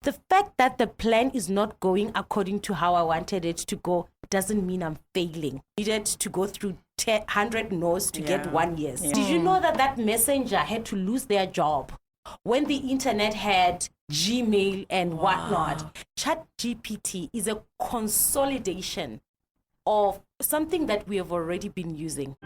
The fact that the plan is not going according to how I wanted it to go doesn't mean I'm failing. I needed to go through 100 no's to get 1 yes. Did you know that messenger had to lose their job when the internet had Gmail and whatnot? ChatGPT is a consolidation of something that we have already been using.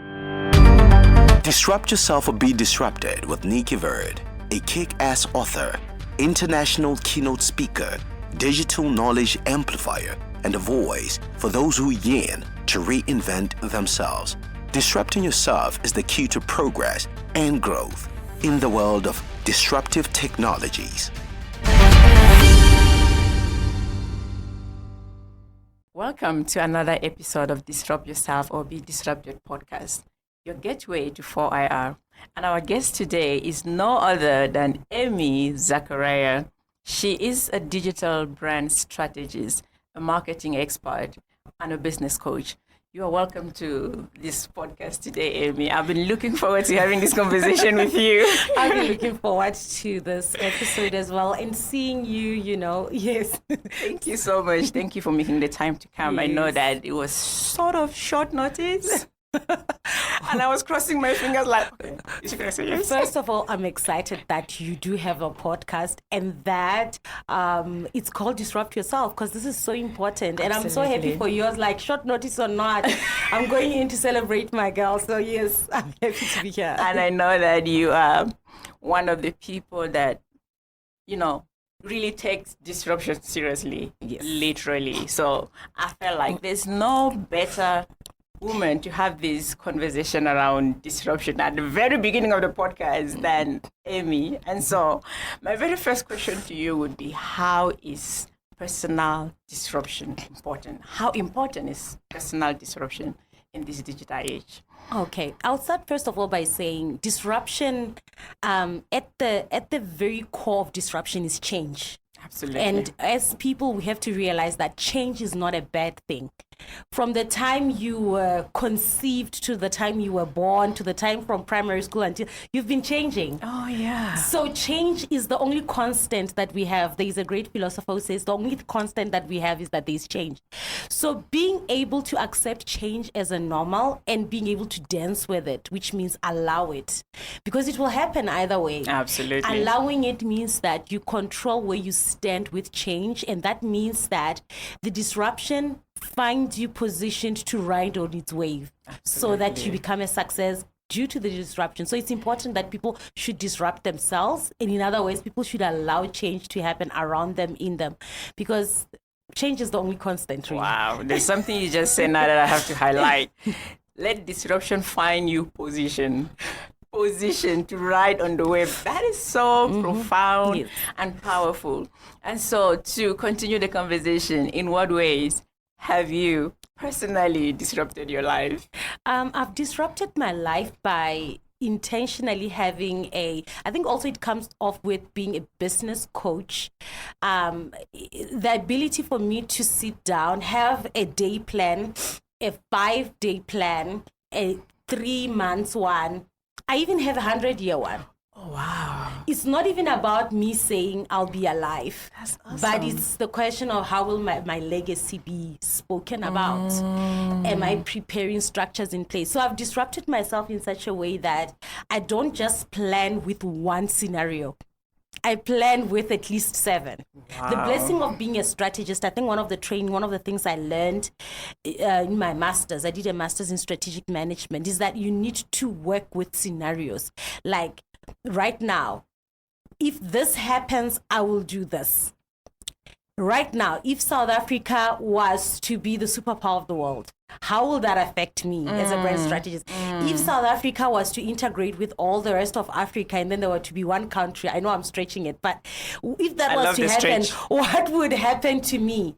Disrupt yourself or be disrupted with Nicky, a kick-ass author, international keynote speaker, digital knowledge amplifier, and a voice for those who yearn to reinvent themselves. Disrupting yourself is the key to progress and growth in the world of disruptive technologies. Welcome to another episode of Disrupt Yourself or Be Disrupted podcast, your gateway to 4IR. And our guest today is no other than Ame Zacharia. She is a digital brand strategist, a marketing expert, and a business coach. You are welcome to this podcast today, Ame. I've been looking forward to having this conversation with you. I've been looking forward to this episode as well and seeing you, yes. Thank you so much. Thank you for making the time to come. Yes. I know that it was sort of short notice. And I was crossing my fingers like, okay, is she going to say yes? First of all, I'm excited that you do have a podcast and that it's called Disrupt Yourself because this is so important. Absolutely. And I'm so happy for yours, like short notice or not. I'm going in to celebrate my girl. So yes, I'm happy to be here. And I know that you are one of the people that, really takes disruption seriously, yes. Literally. So I felt like there's no better woman to have this conversation around disruption at the very beginning of the podcast than Ame. And so my very first question to you would be, how is personal disruption important? How important is personal disruption in this digital age? Okay, I'll start first of all by saying disruption, at the very core of disruption is change. Absolutely. And as people, we have to realize that change is not a bad thing. From the time you were conceived to the time you were born to the time from primary school until you've been changing. Oh, yeah. So change is the only constant that we have. There is a great philosopher who says the only constant that we have is that there's change. So being able to accept change as a normal and being able to dance with it, which means allow it, because it will happen either way. Absolutely. Allowing it means that you control where you stand with change, and that means that the disruption finds you positioned to ride on its wave. Absolutely. So that you become a success due to the disruption. So it's important that people should disrupt themselves, and in other ways, people should allow change to happen around them, in them, because change is the only constant. Really. Wow, there's something you just said now that I have to highlight. Let disruption find you position to ride on the wave. That is so profound, yes, and powerful. And so to continue the conversation, in what ways have you personally disrupted your life? I've disrupted my life by intentionally having I think also it comes off with being a business coach. The ability for me to sit down, have a day plan, a 5-day plan, a 3 months one. I even have a 100-year one. Oh, wow. It's not even about me saying I'll be alive. That's awesome. But it's the question of how will my legacy be spoken about? Am I preparing structures in place? So I've disrupted myself in such a way that I don't just plan with one scenario. I plan with at least 7. Wow. The blessing of being a strategist, I think one of the things I learned in my master's, I did a master's in strategic management, is that you need to work with scenarios. Like right now, if this happens, I will do this. Right now, if South Africa was to be the superpower of the world, how will that affect me as a brand strategist? If South Africa was to integrate with all the rest of Africa and then there were to be one country, I know I'm stretching it, but if that was to happen, what would happen to me?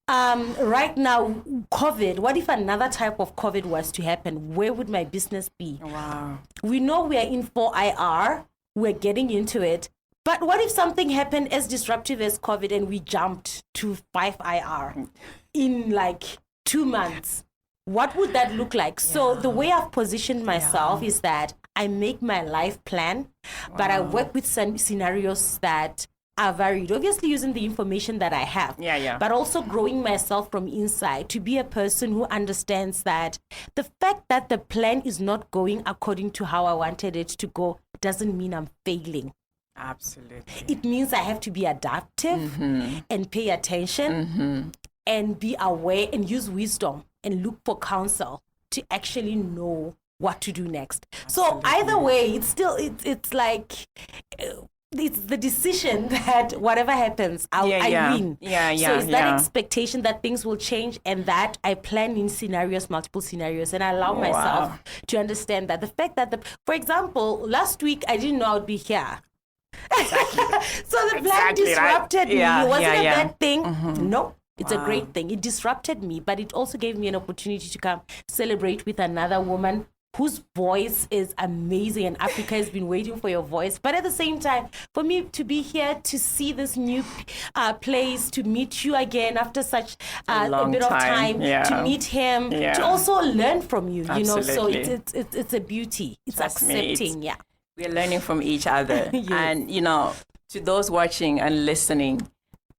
Right now, COVID, what if another type of COVID was to happen? Where would my business be? Wow. We know we are in 4IR, we're getting into it. But what if something happened as disruptive as COVID and we jumped to 5IR in like 2 months? What would that look like? Yeah. So the way I've positioned myself is that I make my life plan, but I work with some scenarios that are varied. Obviously using the information that I have. Yeah. But also growing myself from inside to be a person who understands that the fact that the plan is not going according to how I wanted it to go doesn't mean I'm failing. Absolutely. It means I have to be adaptive and pay attention and be aware and use wisdom and look for counsel to actually know what to do next. Absolutely. So either way, it's still, it's like, it's the decision that whatever happens, I win. So it's that expectation that things will change, and that I plan in scenarios, multiple scenarios, and I allow myself to understand that the fact that, for example, last week I didn't know I would be here. Exactly. So the plan disrupted me. Was it a bad thing? No. It's a great thing. It disrupted me, but it also gave me an opportunity to come celebrate with another woman whose voice is amazing, and Africa has been waiting for your voice. But at the same time, for me to be here, to see this new place, to meet you again after such a bit of time, to meet him, to also learn from you, you know, so it's a beauty. It's accepting, We're learning from each other. And, you know, to those watching and listening,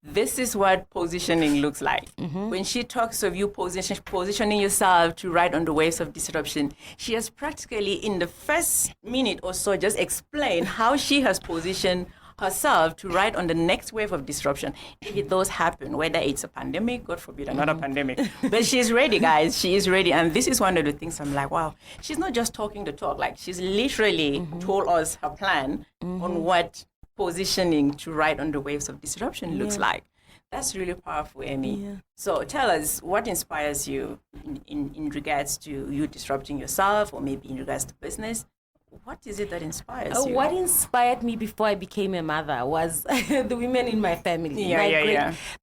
this is what positioning looks like. When she talks of you positioning yourself to ride on the waves of disruption, she has practically in the first minute or so just explained how she has positioned herself to ride on the next wave of disruption. If it does happen, whether it's a pandemic, God forbid, another pandemic. But she's ready, guys. She is ready. And this is one of the things I'm like, wow, she's not just talking the talk. Like, she's literally told us her plan on what positioning to ride on the waves of disruption looks like. That's really powerful, Ame. So tell us, what inspires you in regards to you disrupting yourself, or maybe in regards to business? What is it that inspires you? What inspired me before I became a mother was the women in my family.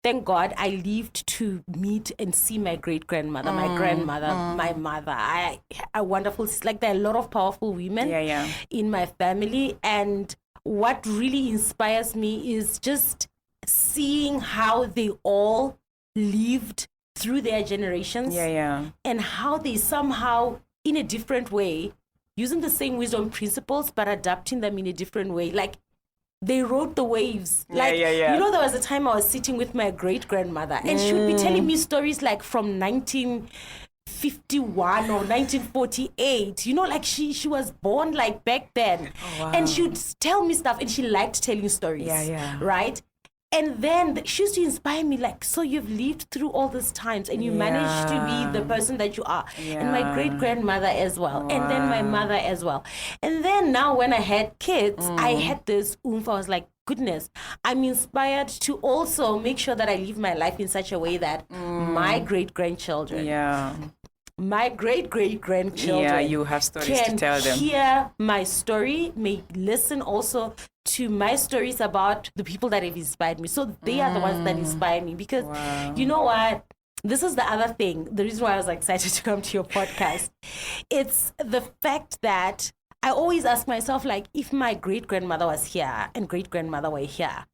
Thank God I lived to meet and see my great-grandmother, my grandmother, my mother. A wonderful, like, there are a lot of powerful women in my family. And what really inspires me is just seeing how they all lived through their generations. And how they somehow, in a different way, using the same wisdom principles, but adapting them in a different way. Like, they rode the waves. You know, there was a time I was sitting with my great-grandmother, and she would be telling me stories like from 1951 or 1948. You know, like she was born like back then. And she would tell me stuff, and she liked telling stories. Right? And then she used to inspire me, like, so you've lived through all these times and you managed to be the person that you are. And my great-grandmother as well. And then my mother as well. And then now when I had kids, I had this oomph. I was like, goodness, I'm inspired to also make sure that I live my life in such a way that my great-grandchildren, my great-great-grandchildren, you have stories to tell them, hear my story, may listen also to my stories about the people that have inspired me. So they are the ones that inspire me, because you know what? This is the other thing. The reason why I was excited to come to your podcast. It's the fact that I always ask myself, like, if my great-grandmother was here and great-grandmother were here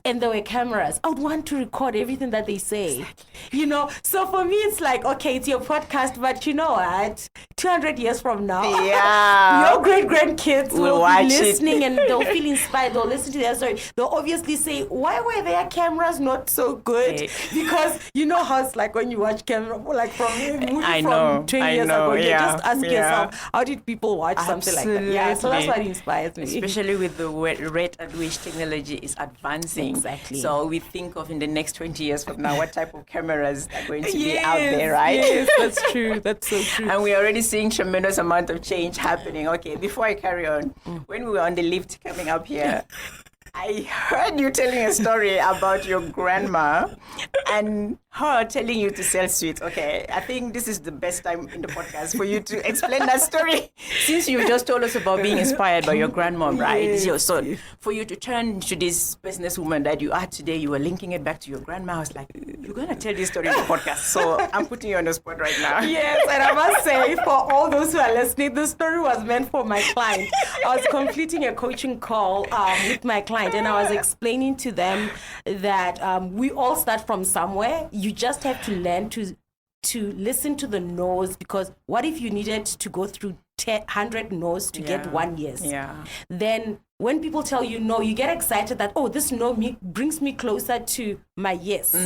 and there were cameras, I would want to record everything that they say, you know? So for me, it's like, okay, it's your podcast, but you know what? 200 years from now, your great-grandkids will be listening and they'll feel inspired. They'll listen to their story. They'll obviously say, why were their cameras not so good? Because you know how it's like when you watch camera, like from a movie from 20 years ago, you just ask yourself, how did people watch something like that? Yeah, so that's what inspires me. Especially with the rate at which technology is advancing. Exactly. So we think of in the next 20 years from now, what type of cameras are going to be out there, right? Yes, that's true. That's so true. And we're already seeing tremendous amount of change happening. Okay, before I carry on, when we were on the lift coming up here, I heard you telling a story about your grandma and her telling you to sell sweets. Okay, I think this is the best time in the podcast for you to explain that story, since you just told us about being inspired by your grandmom, right? Yes. So for you to turn to this businesswoman that you are today, you were linking it back to your grandma. I was like, you're going to tell this story in the podcast. So I'm putting you on the spot right now. Yes, and I must say, for all those who are listening, the story was meant for my client. I was completing a coaching call with my client, and I was explaining to them that we all start from somewhere. You just have to learn to listen to the no's, because what if you needed to go through 100 no's to get one yes. Yeah. Then when people tell you no, you get excited that, oh, this no brings me closer to my yes.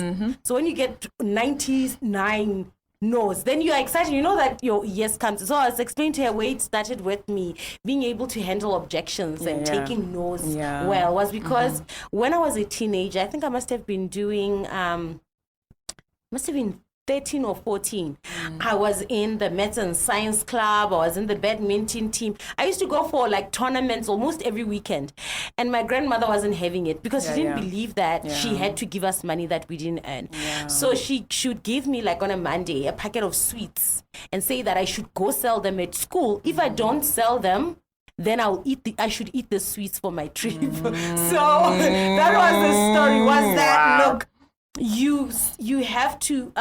So when you get 99 no's, then you're excited. You know that your yes comes. So I was explaining to her where it started with me being able to handle objections and taking no's well was because when I was a teenager, I think I must have been doing, 13 or 14. I was in the maths and science club. I was in the badminton team. I used to go for like tournaments almost every weekend. And my grandmother wasn't having it because she didn't believe that she had to give us money that we didn't earn. So she should give me like on a Monday a packet of sweets and say that I should go sell them at school. If I don't sell them, then I should eat the sweets for my trip. So that was the story. Was that look, you have to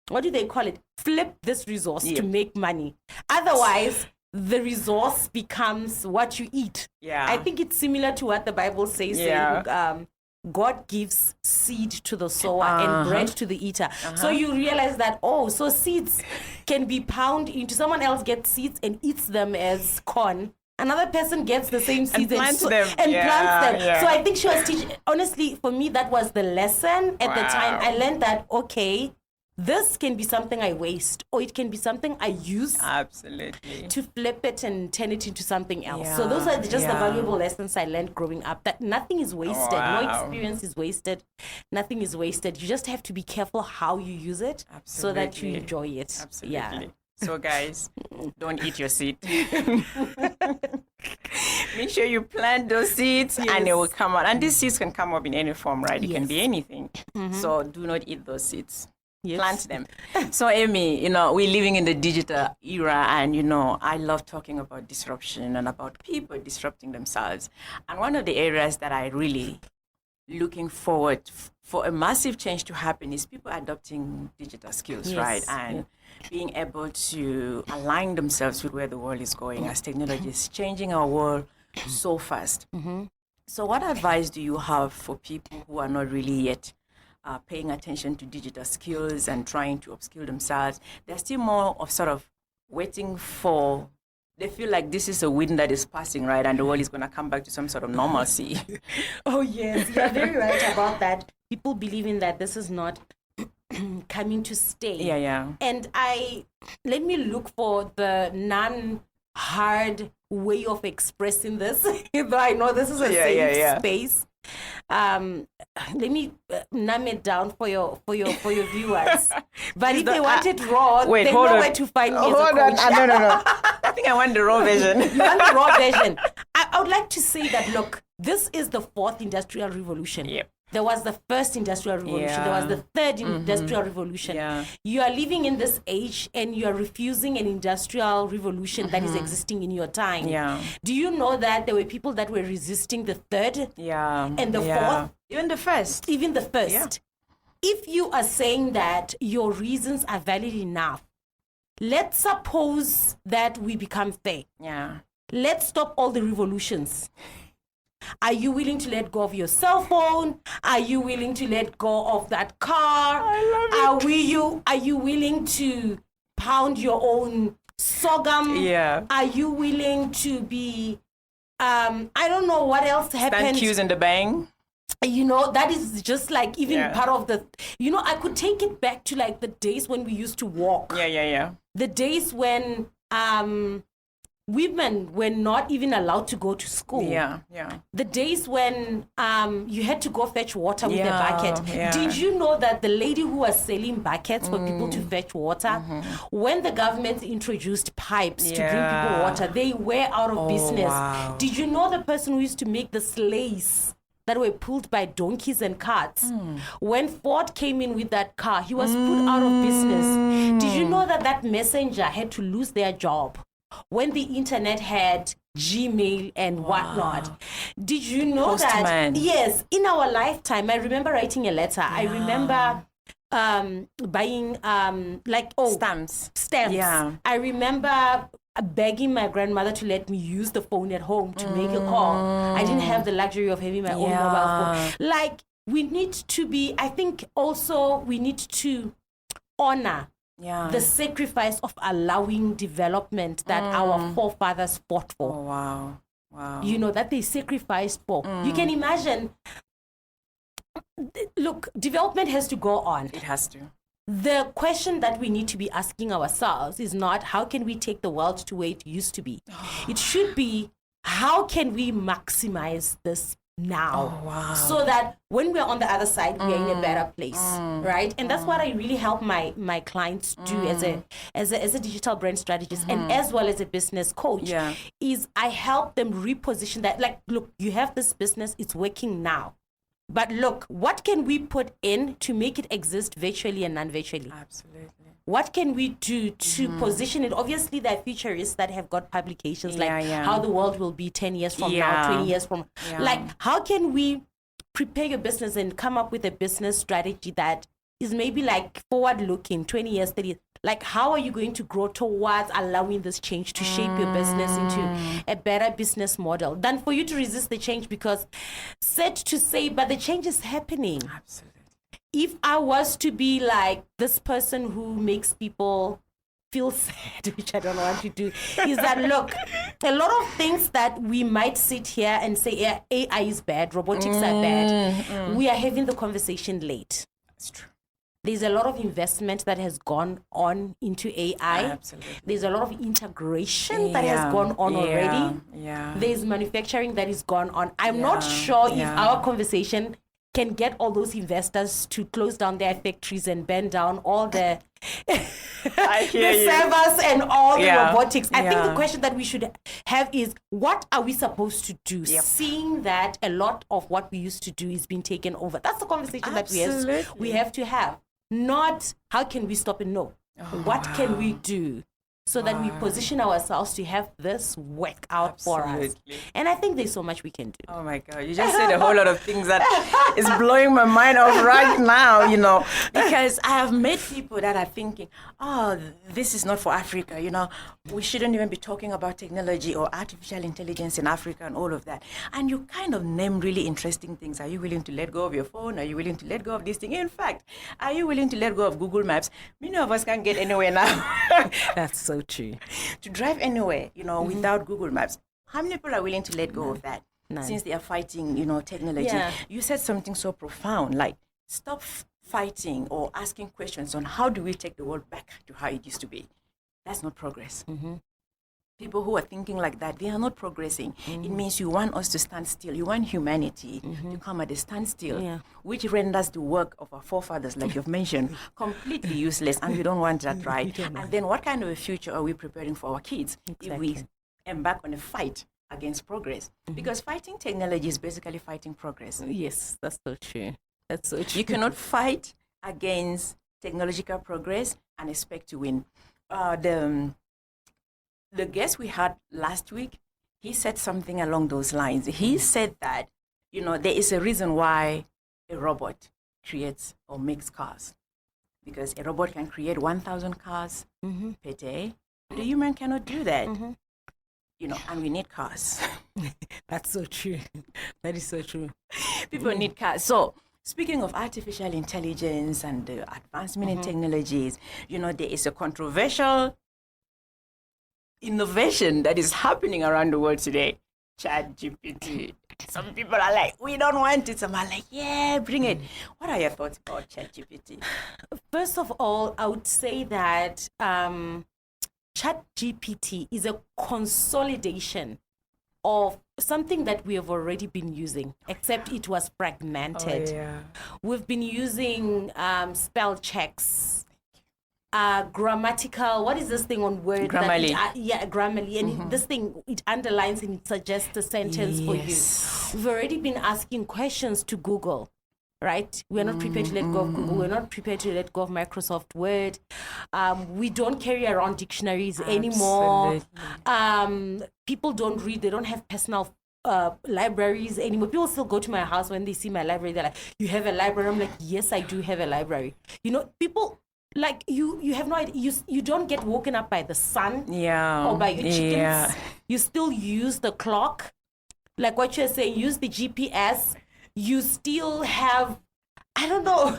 what do they call it, flip this resource to make money, otherwise the resource becomes what you eat. I think it's similar to what the Bible says, saying, God gives seed to the sower and bread to the eater. So you realize that, so seeds can be pounded into, someone else gets seeds and eats them as corn. Another person gets the same seeds and plants them. So I think she was teaching. Honestly, for me, that was the lesson at the time. I learned that, okay, this can be something I waste, or it can be something I use to flip it and turn it into something else. So those are just the valuable lessons I learned growing up, that nothing is wasted. No experience is wasted. Nothing is wasted. You just have to be careful how you use it so that you enjoy it. Absolutely. So guys, don't eat your seed. Make sure you plant those seeds and it will come out. And these seeds can come up in any form, right? It can be anything. So do not eat those seeds. Plant them. So Amy, we're living in the digital era, and I love talking about disruption and about people disrupting themselves. And one of the areas that I really looking forward for a massive change to happen is people adopting digital skills, right? And being able to align themselves with where the world is going as technology is changing our world so fast. So what advice do you have for people who are not really yet paying attention to digital skills and trying to upskill themselves? They're still more of sort of waiting for, they feel like this is a wind that is passing, right? And the world is going to come back to some sort of normalcy. Oh, yes. You're very right about that. People believing that this is not coming to stay. And let me look for the non-hard way of expressing this, though I know this is a safe space. Let me numb it down for your viewers. But if they want it raw, they know where to find me as a coach. No. I think I want the raw version. You want the raw version? I would like to say that, look, this is the fourth industrial revolution. There was the first industrial revolution. There was the third industrial revolution. You are living in this age and you are refusing an industrial revolution that is existing in your time. Do you know that there were people that were resisting the third and the fourth? Even the first. Even the first. If you are saying that your reasons are valid enough, let's suppose that we become fair. Let's stop all the revolutions. Are you willing to let go of your cell phone? Are you willing to let go of that car? I love it. Are you willing to pound your own sorghum? Are you willing to be I don't know what else happened. Stand queues in the bank. That is just like even part of the, I could take it back to like the days when we used to walk. The days when women were not even allowed to go to school. The days when you had to go fetch water with a bucket. Did you know that the lady who was selling buckets for people to fetch water, when the government introduced pipes to bring people water, they were out of business. Wow. Did you know the person who used to make the sleighs that were pulled by donkeys and carts? When Ford came in with that car, he was put out of business. Did you know that messenger had to lose their job when the internet had Gmail and whatnot? Did you know Postman. that? Yes, in our lifetime, I remember writing a letter. I remember buying stamps. I remember begging my grandmother to let me use the phone at home to make a call. I didn't have the luxury of having my own mobile phone. Like, we need to be, I think also we need to honor the sacrifice of allowing development that our forefathers fought for. Oh, wow. Wow. You know, that they sacrificed for. You can imagine, look, development has to go on. It has to. The question that we need to be asking ourselves is not how can we take the world to where it used to be. It should be how can we maximize this now, so that when we're on the other side, we're in a better place, right? And that's what I really help my clients do as a digital brand strategist and as well as a business coach. Is I help them reposition that. Like, look, you have this business, it's working now. But look, what can we put in to make it exist virtually and non-virtually? Absolutely. What can we do to position it? Obviously, there are futurists that have got publications like how the world will be 10 years from now, 20 years from like, how can we prepare your business and come up with a business strategy that is maybe like forward-looking, 20 years, 30 years? Like, how are you going to grow towards allowing this change to shape your business into a better business model than for you to resist the change? Because sad to say, but the change is happening. Absolutely. If I was to be like this person who makes people feel sad, which I don't want to do, is that, look, a lot of things that we might sit here and say, yeah, AI is bad, robotics are bad, we are having the conversation late. That's true. There's a lot of investment that has gone on into AI. Absolutely. There's a lot of integration that has gone on already. There's manufacturing that is gone on. I'm not sure if our conversation can get all those investors to close down their factories and burn down all the servers and all the robotics. I think the question that we should have is, what are we supposed to do? Seeing that a lot of what we used to do is being taken over. That's the conversation that we have to have. Not how can we stop it? No. What can we do so that we position ourselves to have this work out for us? And I think there's so much we can do. Oh my God, you just said a whole lot of things that is blowing my mind off right now, you know, because I have met people that are thinking, oh, this is not for Africa, you know, we shouldn't even be talking about technology or artificial intelligence in Africa and all of that. And you kind of name really interesting things. Are you willing to let go of your phone? Are you willing to let go of this thing? In fact, are you willing to let go of Google Maps? Many of us can't get anywhere now. That's so true. To drive anywhere, you know, without Google Maps. How many people are willing to let go of that? Since they are fighting, you know, technology. You said something so profound, like stop fighting or asking questions on how do we take the world back to how it used to be. That's not progress. People who are thinking like that, they are not progressing. It means you want us to stand still. You want humanity to come at a standstill, which renders the work of our forefathers, like you've mentioned, completely useless. And we don't want that, right? And then what kind of a future are we preparing for our kids if we embark on a fight against progress? Because fighting technology is basically fighting progress. Yes, that's so true. That's so true. You cannot fight against technological progress and expect to win. The guest we had last week, he said something along those lines. He said that, you know, there is a reason why a robot creates or makes cars. Because a robot can create 1,000 cars per day. The human cannot do that. You know, and we need cars. That's so true. That is so true. People need cars. So, speaking of artificial intelligence and the advancement in technologies, you know, there is a controversial innovation that is happening around the world today. ChatGPT. Some people are like, we don't want it. Some are like, yeah, bring it. What are your thoughts about ChatGPT? First of all, I would say that ChatGPT is a consolidation of something that we have already been using, except it was fragmented. We've been using spell checks, grammatical, what is this thing on Word? Grammarly. Grammarly. And this thing, it underlines and it suggests a sentence for you. We've already been asking questions to Google, right? We're not prepared to let go of Google. We're not prepared to let go of Microsoft Word. We don't carry around dictionaries anymore. People don't read. They don't have personal libraries anymore. People still go to my house when they see my library. They're like, you have a library? I'm like, yes, I do have a library. You know, people... Like you have no idea. You don't get woken up by the sun or by your chickens. You still use the clock. Like what you're saying, use the GPS. You still have, I don't know.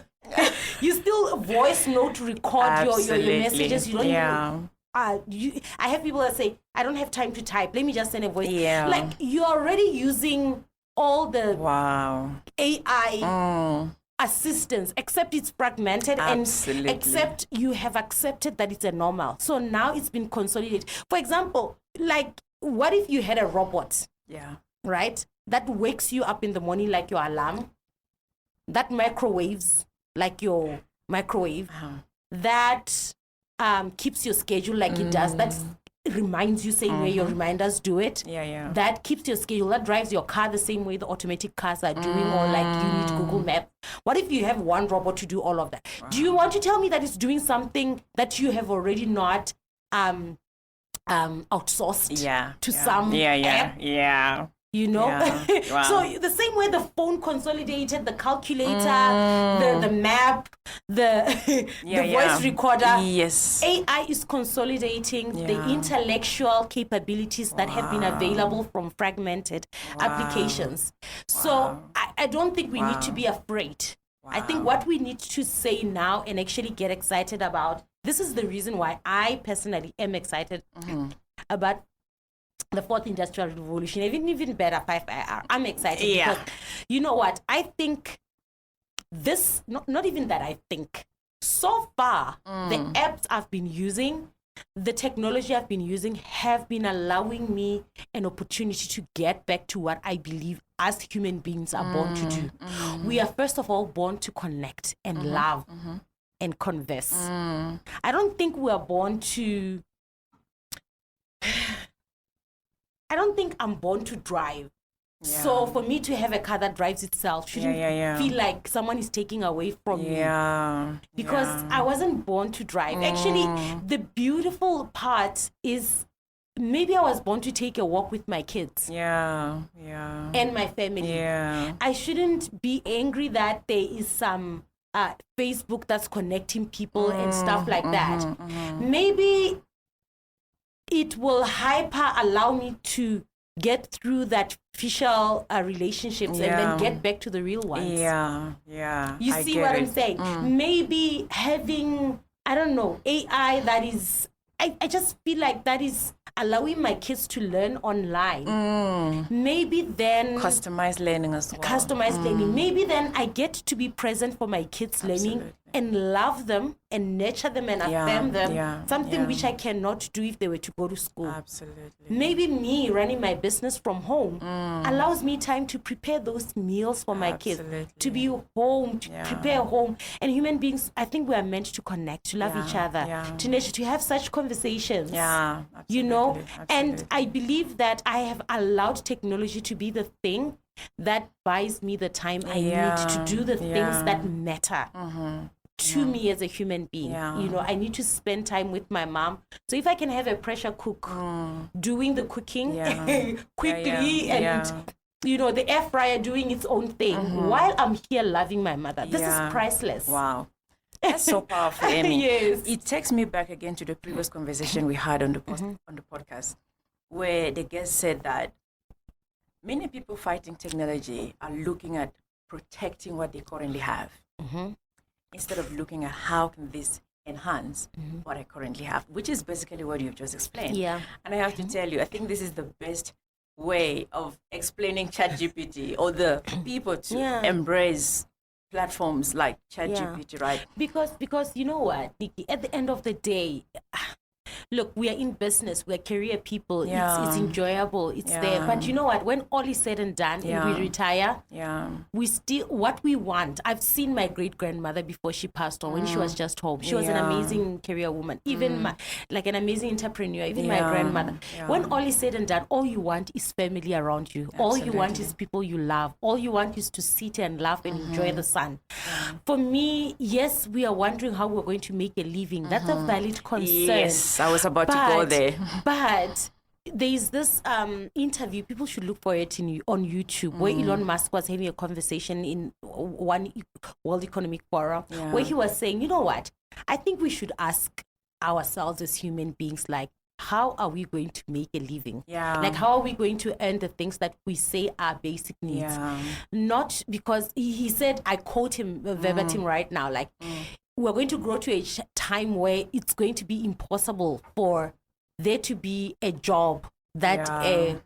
You still voice note record your Absolutely. messages. You don't even I have people that say, I don't have time to type. Let me just send a voice. Yeah. Like, you're already using all the AI assistance, except it's fragmented Absolutely. and except you have accepted that it's a normal. So now it's been consolidated. For example, like, what if you had a robot, right, that wakes you up in the morning like your alarm, that microwaves like your microwave, that keeps your schedule like it does, that reminds you same way your reminders do it, that keeps your schedule, that drives your car the same way the automatic cars are doing, or like you need Google Maps. What if you have one robot to do all of that? Do you want to tell me that it's doing something that you have already not outsourced to some app? You know, so the same way the phone consolidated the calculator, the map, the voice recorder. Yes, AI is consolidating the intellectual capabilities that have been available from fragmented applications. So I don't think we need to be afraid. I think what we need to say now and actually get excited about, this is the reason why I personally am excited about the fourth industrial revolution, even better, 5IR. I'm excited because, you know what, I think this, not even that I think, so far, the apps I've been using, the technology I've been using have been allowing me an opportunity to get back to what I believe as human beings are born to do. We are first of all born to connect and love and converse. I don't think we are born to... I don't think I'm born to drive. So for me to have a car that drives itself shouldn't feel like someone is taking away from me. Because I wasn't born to drive. Actually, the beautiful part is maybe I was born to take a walk with my kids. And my family. I shouldn't be angry that there is some Facebook that's connecting people and stuff like that. Maybe it will hyper allow me to get through that official relationships and then get back to the real ones. You see what I'm saying? Maybe having, I don't know, AI that is, I just feel like that is allowing my kids to learn online. Maybe then... Customized learning as well. Customized learning. Maybe then I get to be present for my kids' learning and love them and nurture them and affirm them. Something which I cannot do if they were to go to school. Maybe me running my business from home allows me time to prepare those meals for my kids, to be home, to prepare home. And human beings, I think we are meant to connect, to love each other, to nurture, to have such conversations. You know, and I believe that I have allowed technology to be the thing that buys me the time I need to do the things that matter to me as a human being. You know, I need to spend time with my mom. So if I can have a pressure cook doing the cooking quickly and you know, the air fryer doing its own thing while I'm here loving my mother, this is priceless. Wow. That's so powerful, Amy. Yes. It takes me back again to the previous conversation we had on the on the podcast, where the guest said that many people fighting technology are looking at protecting what they currently have instead of looking at how can this enhance what I currently have, which is basically what you've just explained. And I have to tell you, I think this is the best way of explaining ChatGPT or the people to embrace platforms like ChatGPT, right? Because you know what, Nicky, at the end of the day, look, we are in business, we're career people, it's enjoyable, it's there. But you know what, when all is said and done and we retire, we still, what we want, I've seen my great-grandmother before she passed on, when she was just home. She was an amazing career woman, even like an amazing entrepreneur, even my grandmother. When all is said and done, all you want is family around you. All you want is people you love. All you want is to sit and laugh and enjoy the sun. For me, yes, we are wondering how we're going to make a living. That's a valid concern. Yes, I was about to go there. But there's this interview, people should look for it on YouTube, where Elon Musk was having a conversation in one World Economic Forum, where he was saying, you know what, I think we should ask ourselves as human beings, like, how are we going to make a living? Yeah. Like, how are we going to earn the things that we say are basic needs? Yeah. Not because he said, I quote him verbatim right now, like, we're going to grow to a time where it's going to be impossible for there to be a job that a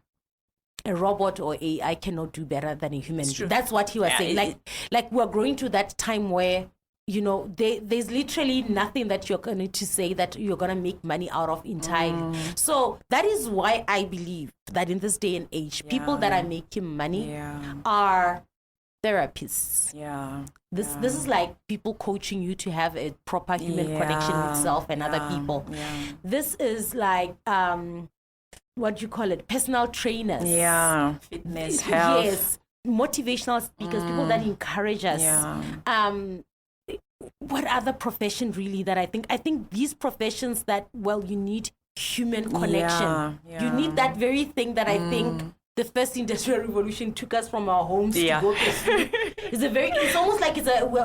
robot or AI cannot do better than a human being. That's what he was saying. Like we're growing to that time where, you know, there's literally nothing that you're going to say that you're going to make money out of entirely. So that is why I believe that in this day and age, people that are making money are therapists. This is like people coaching you to have a proper human connection with self and other people. This is like what do you call it? Personal trainers. Fitness, health. Yes, motivational speakers, people that encourage us. What other profession really that I think these professions that, well, you need human connection. You need that very thing that I think the first industrial revolution took us from our homes to go to school. It's almost like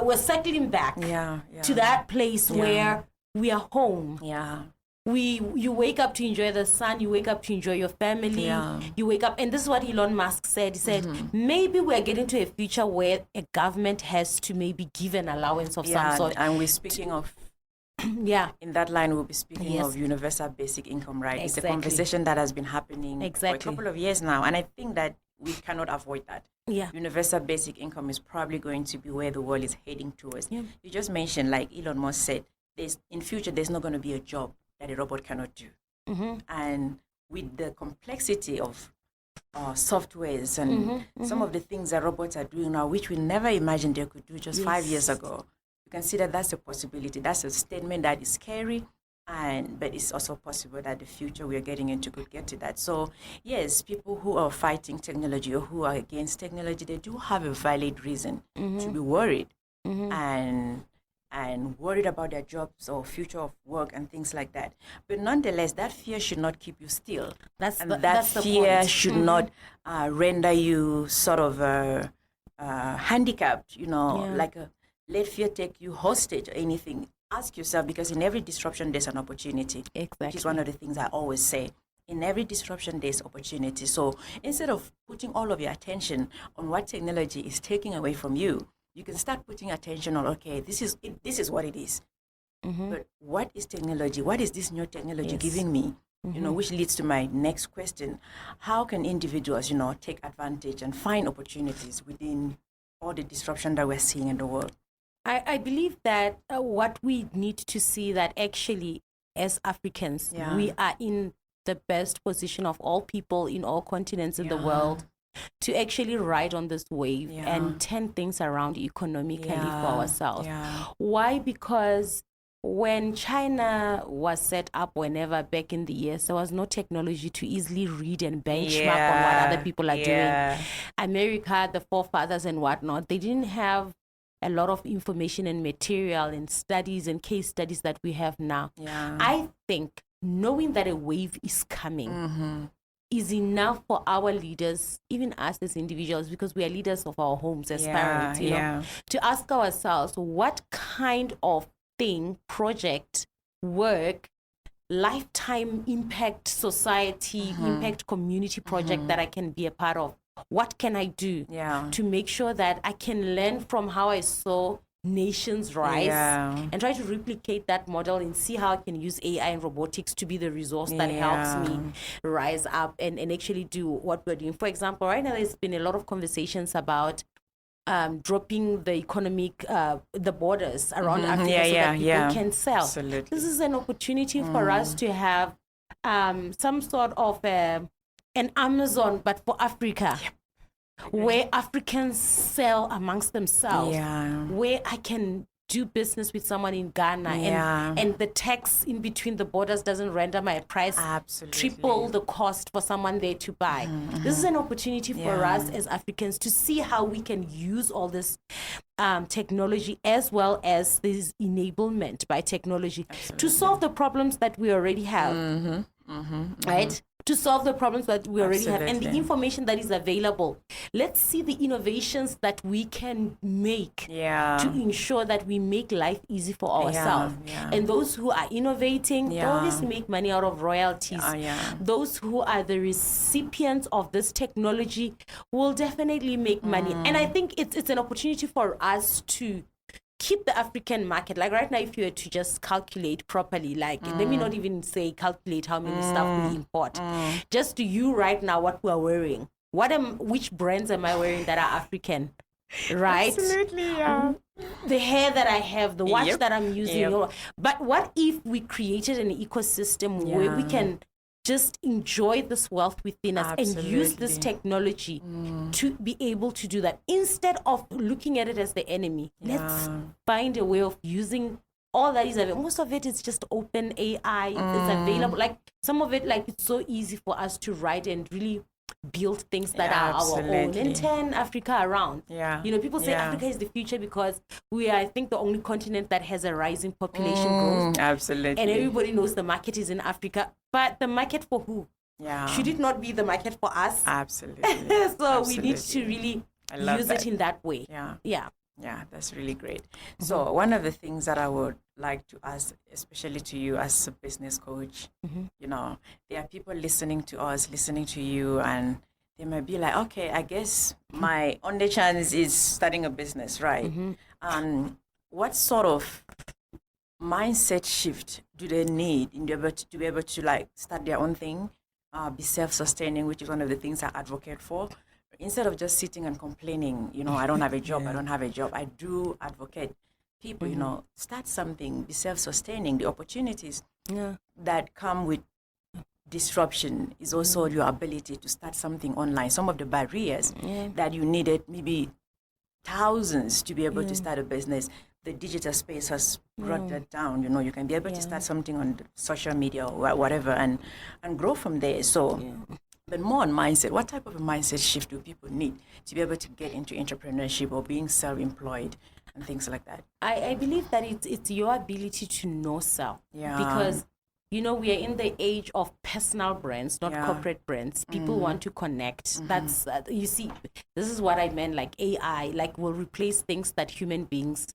we're circling back to that place where we are home. You wake up to enjoy the sun, you wake up to enjoy your family, you wake up, and this is what Elon Musk said. He said, maybe we're getting to a future where a government has to maybe give an allowance of some sort. And we're speaking of, in that line, we'll be speaking of universal basic income, right? It's a conversation that has been happening for a couple of years now, and I think that we cannot avoid that. Universal basic income is probably going to be where the world is heading towards. You just mentioned, like Elon Musk said, in future, there's not going to be a job that a robot cannot do. And with the complexity of softwares and some of the things that robots are doing now, which we never imagined they could do just 5 years ago, you can see that that's a possibility. That's a statement that is scary, but it's also possible that the future we are getting into could get to that. So yes, people who are fighting technology or who are against technology, they do have a valid reason to be worried and worried about their jobs or future of work and things like that. But nonetheless, that fear should not keep you still. That fear should not render you sort of handicapped, like let fear take you hostage or anything. Ask yourself, because in every disruption, there's an opportunity, which is one of the things I always say. In every disruption, there's opportunity. So instead of putting all of your attention on what technology is taking away from you, you can start putting attention on, okay, this is what it is. But what is technology? What is this new technology giving me? Which leads to my next question. How can individuals, take advantage and find opportunities within all the disruption that we're seeing in the world? I believe that what we need to see that actually as Africans, we are in the best position of all people in all continents in the world to actually ride on this wave and turn things around economically for ourselves. Why? Because when China was set up, whenever back in the years, there was no technology to easily read and benchmark on what other people are doing. America, the forefathers and whatnot, they didn't have a lot of information and material and studies and case studies that we have now. I think knowing that a wave is coming is enough for our leaders, even us as individuals, because we are leaders of our homes as parents, to ask ourselves, what kind of thing, project, work, lifetime impact society, impact community project that I can be a part of? What can I do to make sure that I can learn from how I saw nations rise and try to replicate that model and see how I can use AI and robotics to be the resource that helps me rise up and actually do what we're doing. For example, right now there's been a lot of conversations about dropping the economic, the borders around Africa so that people can sell. Absolutely. This is an opportunity for us to have some sort of an Amazon, but for Africa. Where Africans sell amongst themselves, where I can do business with someone in Ghana and the tax in between the borders doesn't render my price triple the cost for someone there to buy. This is an opportunity for us as Africans to see how we can use all this technology as well as this enablement by technology to solve the problems that we already have. Right? to solve the problems that we already have and the Absolutely. information that is available. Let's see the innovations that we can make to ensure that we make life easy for ourselves. yeah. And those who are innovating, they Yeah. always make money out of royalties. Yeah. Those who are the recipients of this technology will definitely make money. And I think it's an opportunity for us to keep the African market. Like right now, if you were to just calculate properly, like let me not even say calculate how many stuff we import. Just to you right now, what we're wearing. Which brands am I wearing that are African? Right? Absolutely, yeah. The hair that I have, the watch Yep. that I'm using. Yep. But what if we created an ecosystem where we can just enjoy this wealth within us and use this Absolutely. technology to be able to do that instead of looking at it as the enemy? Let's find a way of using all that is available. Most of it is just open AI. It's available. Like some of it, like it's so easy for us to write and really build things that are our own Absolutely. and turn Africa around. Yeah. People say Yeah. Africa is the future because we are, I think, the only continent that has a rising population growth. Absolutely. And everybody knows the market is in Africa. But the market for who? Yeah. Should it not be the market for us? Absolutely. So we need to Absolutely. really I love use that. it in that way. Yeah. Yeah. Yeah, that's really great. So one of the things that I would like to ask, especially to you as a business coach, there are people listening to us, listening to you, and they might be like, okay, I guess my only chance is starting a business, right? What sort of mindset shift do they need to be able to like start their own thing, be self-sustaining, which is one of the things I advocate for? Instead of just sitting and complaining, I don't have a job, I don't have a job. I do advocate people, start something, be self-sustaining. The opportunities that come with disruption is also your ability to start something online. Some of the barriers that you needed, maybe thousands to be able to start a business, the digital space has brought that down. You can be able to start something on social media or whatever and grow from there. So but more on mindset. What type of a mindset shift do people need to be able to get into entrepreneurship or being self-employed and things like that? I believe that it's your ability to know self. Yeah. Because, we are in the age of personal brands, not corporate brands. People want to connect. That's, you see, this is what I meant, like AI, like will replace things that human beings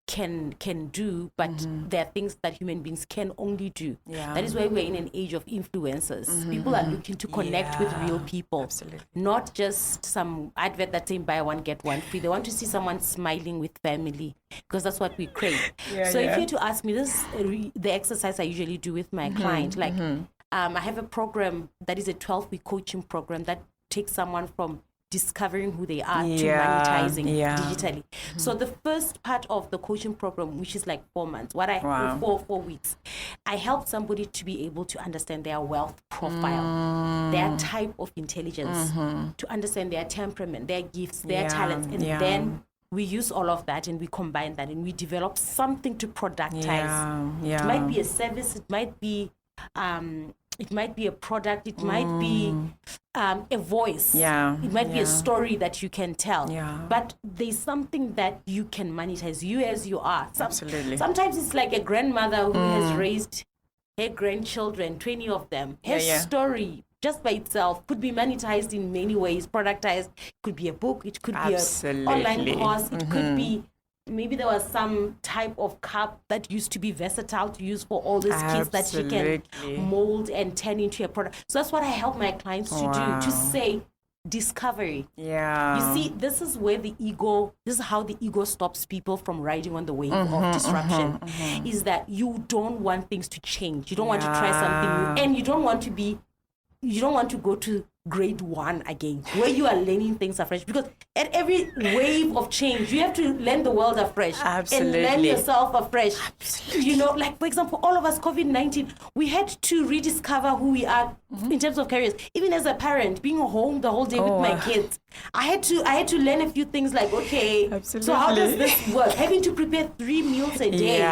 can do, but there are things that human beings can only do. Yeah. That is why we're in an age of influencers. People are looking to connect with real people. Absolutely. Not just some advert that's saying buy one, get one free. They want to see someone smiling with family because that's what we crave. So if you were to ask me, this is the exercise I usually do with my client. Like I have a program that is a 12-week coaching program that takes someone from discovering who they are to monetizing digitally. So the first part of the coaching program, which is like 4 months, four weeks, I help somebody to be able to understand their wealth profile, their type of intelligence, to understand their temperament, their gifts, their talents, and then we use all of that and we combine that and we develop something to productize. It might be a service, it might be a product, it might be a voice, it might be a story that you can tell, but there's something that you can monetize, you as you are. Absolutely. Sometimes it's like a grandmother who has raised her grandchildren, 20 of them. Her story just by itself could be monetized in many ways, productized. It could be a book, it could be an online course, it could be maybe there was some type of cup that used to be versatile to use for all these kids that she can mold and turn into a product. So that's what I help my clients to do, to say discovery. You see, this is where this is how the ego stops people from riding on the wave of disruption, is that you don't want things to change. You don't want to try something new, and you don't want to go to grade 1 again, where you are learning things afresh, because at every wave of change you have to learn the world afresh and learn yourself afresh. Like for example, all of us, COVID-19, we had to rediscover who we are in terms of careers. Even as a parent, being home the whole day with my kids, I had to learn a few things, like so how does this work? Having to prepare 3 meals a day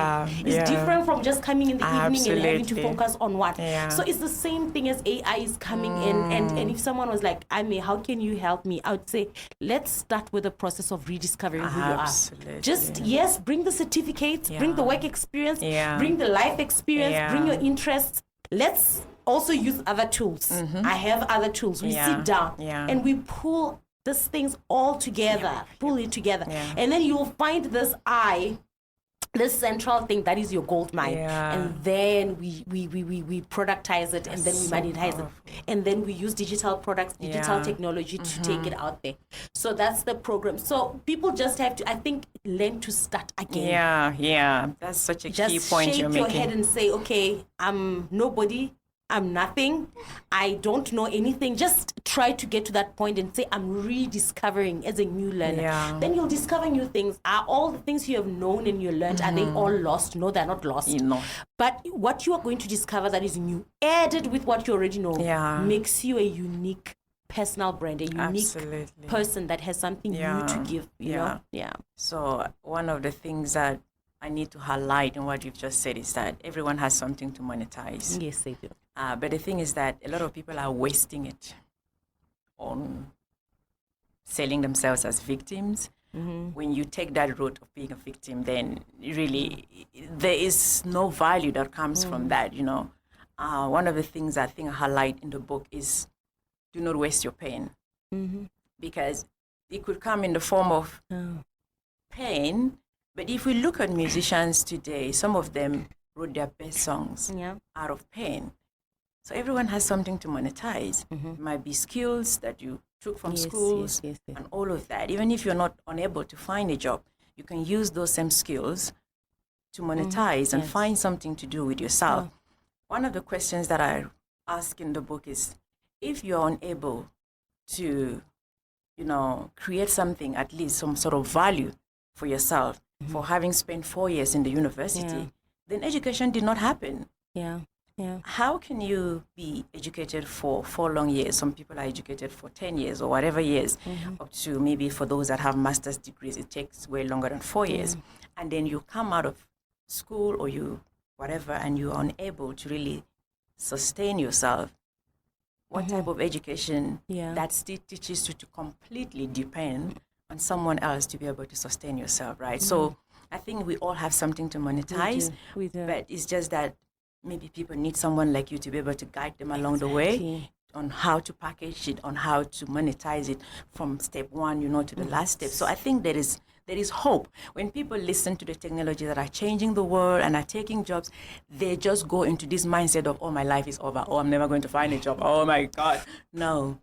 is different from just coming in the evening and having to focus on one. So it's the same thing as AI is coming in, and if someone was like, Ame, how can you help me? I would say, let's start with the process of rediscovering who you are. Just, bring the certificates, bring the work experience, bring the life experience, bring your interests, let's also use other tools. I have other tools. We sit down and we pull these things all together, pull it together. And then you'll find this central thing that is your gold mine. And then we productize it, and then we monetize it. And then we use digital products, digital technology to take it out there. So that's the program. So people just have to, I think, learn to start again. That's such a Just key point you're shake your making. head and say, okay, I'm nobody, I'm nothing, I don't know anything. Just try to get to that point and say, I'm rediscovering as a new learner. Then you'll discover new things. Are all the things you have known and you learned, are they all lost? No, they're not lost. But what you are going to discover that is new, added with what you already know, makes you a unique personal brand, a unique person that has something new to give. You know? So one of the things that I need to highlight in what you've just said is that everyone has something to monetize. Yes, they do. But the thing is that a lot of people are wasting it on selling themselves as victims. When you take that route of being a victim, then really there is no value that comes from that, you know. One of the things I think I highlight in the book is do not waste your pain. Because it could come in the form of pain. But if we look at musicians today, some of them wrote their best songs out of pain. So everyone has something to monetize. It might be skills that you took from schools and all of that. Even if you're not unable to find a job, you can use those same skills to monetize and find something to do with yourself. One of the questions that I ask in the book is, if you're unable to, you know, create something, at least some sort of value for yourself, for having spent 4 years in the university, then education did not happen. How can you be educated for 4 long years? Some people are educated for 10 years or whatever years, up to maybe for those that have master's degrees, it takes way longer than 4 years. And then you come out of school or you whatever, and you're unable to really sustain yourself. What type of education that still teaches you to completely depend on someone else to be able to sustain yourself, right? So I think we all have something to monetize, we do. But it's just that maybe people need someone like you to be able to guide them along the way on how to package it, on how to monetize it from step one, you know, to the last step. So I think there is hope. When people listen to the technology that are changing the world and are taking jobs, they just go into this mindset of, oh, my life is over. Oh, I'm never going to find a job. Oh, my God. No.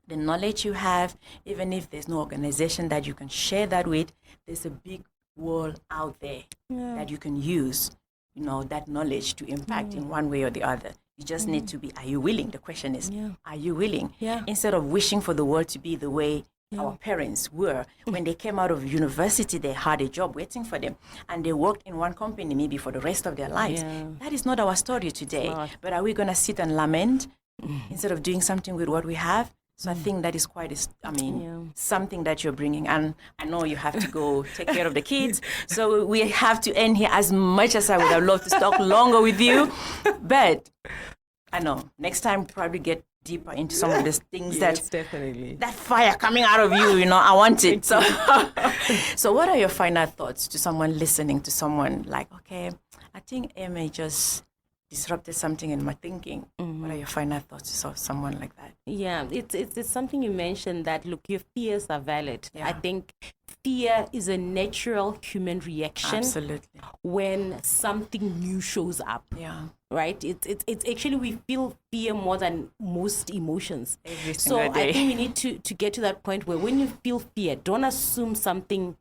The knowledge you have, even if there's no organization that you can share that with, there's a big world out there that you can use, you know, that knowledge to impact in one way or the other. You just need to be, are you willing? The question is, are you willing? Instead of wishing for the world to be the way our parents were. When they came out of university, they had a job waiting for them, and they worked in one company maybe for the rest of their lives. That is not our story today. But are we going to sit and lament instead of doing something with what we have? So I think that is quite, something that you're bringing. And I know you have to go take care of the kids. So we have to end here. As much as I would have loved to talk longer with you. But I know next time we'll probably get deeper into some of these things definitely. That fire coming out of you, you know, I want it. So, so what are your final thoughts to someone listening, to someone like, okay, I think Ame just disrupted something in my thinking. What are your final thoughts to someone like that? Yeah, it's something you mentioned, that, look, your fears are valid. I think fear is a natural human reaction. Absolutely. When something new shows up. Right? It's actually, we feel fear more than most emotions. Every so single day. I think we need to get to that point where when you feel fear, don't assume something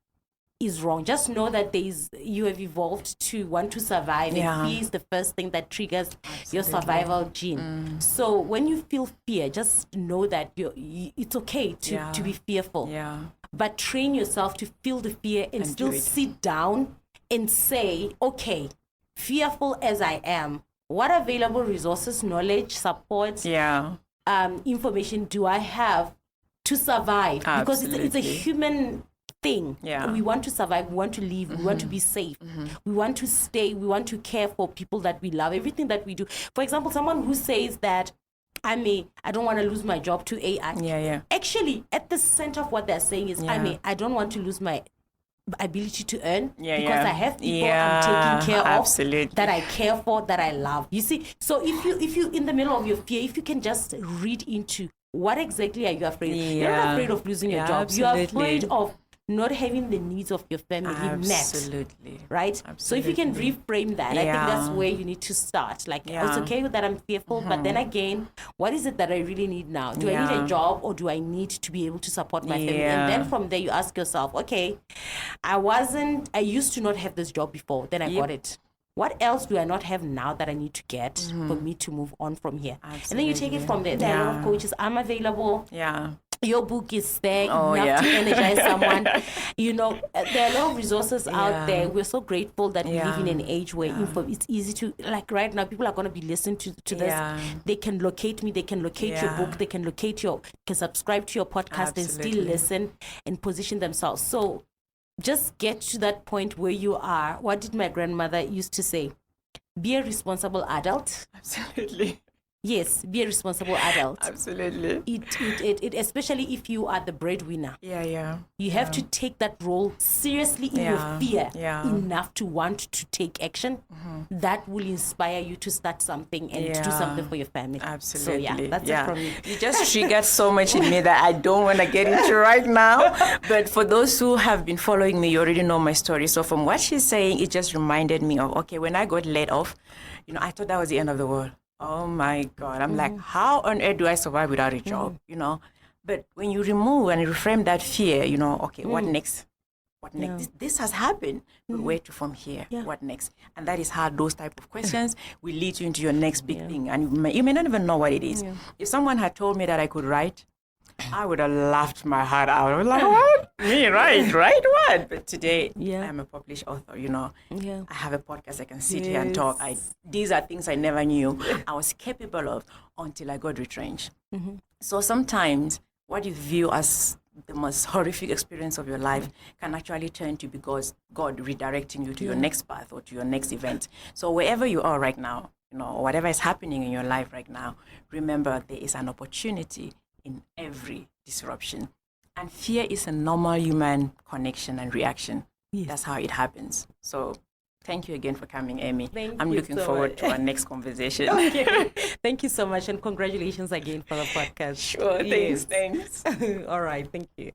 is wrong. Just know that you have evolved to want to survive, and fear is the first thing that triggers your survival gene. So when you feel fear, just know that it's okay to be fearful. But train yourself to feel the fear and still sit down and say, okay, fearful as I am, what available resources, knowledge, support, information do I have to survive? Because it's a human thing. We want to survive, we want to live, we want to be safe, we want to stay, we want to care for people that we love, everything that we do. For example, someone who says that I don't want to lose my job to AI. Actually, at the center of what they're saying is, I don't want to lose my ability to earn Yeah, because yeah. I have people Yeah, I'm taking care absolutely. of, that I care for, that I love. You see, so if you in the middle of your fear, if you can just read into what exactly are you afraid? You're not Yeah. afraid of losing your Yeah, job. You're afraid absolutely. of not having the needs of your family met. Absolutely. Right? So if you can reframe that, I think that's Yeah. where you need to start. Like, it's Yeah. okay that I'm fearful, but then again, what is it that I really need now? Do I need a Yeah. job, or do I need to be able to support my family? Yeah. And then from there, you ask yourself, okay, I used to not have this job before, then I got it. What else do I not have now that I need to get for me to move on from here? And then you take it from there. There are a lot of coaches. I'm available. Yeah. Your book is there enough yeah. to energize someone. You know, there are a lot of resources out Yeah. there. We're so grateful that we live in Yeah. an age where it's easy to, like right now, people are going to be listening to this. Yeah. They can locate me. They can locate your Yeah. book. They can can subscribe to your podcast and still Absolutely. listen and position themselves. So just get to that point where you are. What did my grandmother used to say? Be a responsible adult. Absolutely. Yes, be a responsible adult. Absolutely. It especially if you are the breadwinner. Yeah, yeah. You have to take that role seriously in your fear enough to want to take action. That will inspire you to start something and to do something for your family. Absolutely. So that's it from me. You just triggered so much in me that I don't want to get into right now. But for those who have been following me, you already know my story. So from what she's saying, it just reminded me of, okay, when I got laid off, I thought that was the end of the world. Oh my God. I'm like, how on earth do I survive without a job? But when you remove and reframe that fear, okay, what next? What next? This has happened. But where to from here? What next? And that is how those type of questions will lead you into your next big thing. And you may not even know what it is. If someone had told me that I could write, I would have laughed my heart out. I was like, what? Me, right? Right? What? But today, I'm a published author, I have a podcast. I can sit here and talk. These are things I never knew I was capable of until I got retrenched. So sometimes what you view as the most horrific experience of your life can actually turn to be God redirecting you to your next path or to your next event. So wherever you are right now, or whatever is happening in your life right now, remember there is an opportunity in every disruption. And fear is a normal human connection and reaction. That's how it happens. So thank you again for coming, Amy. I'm looking forward to our next conversation. Okay. Thank you so much, and congratulations again for the podcast. Sure, thanks. All right, thank you.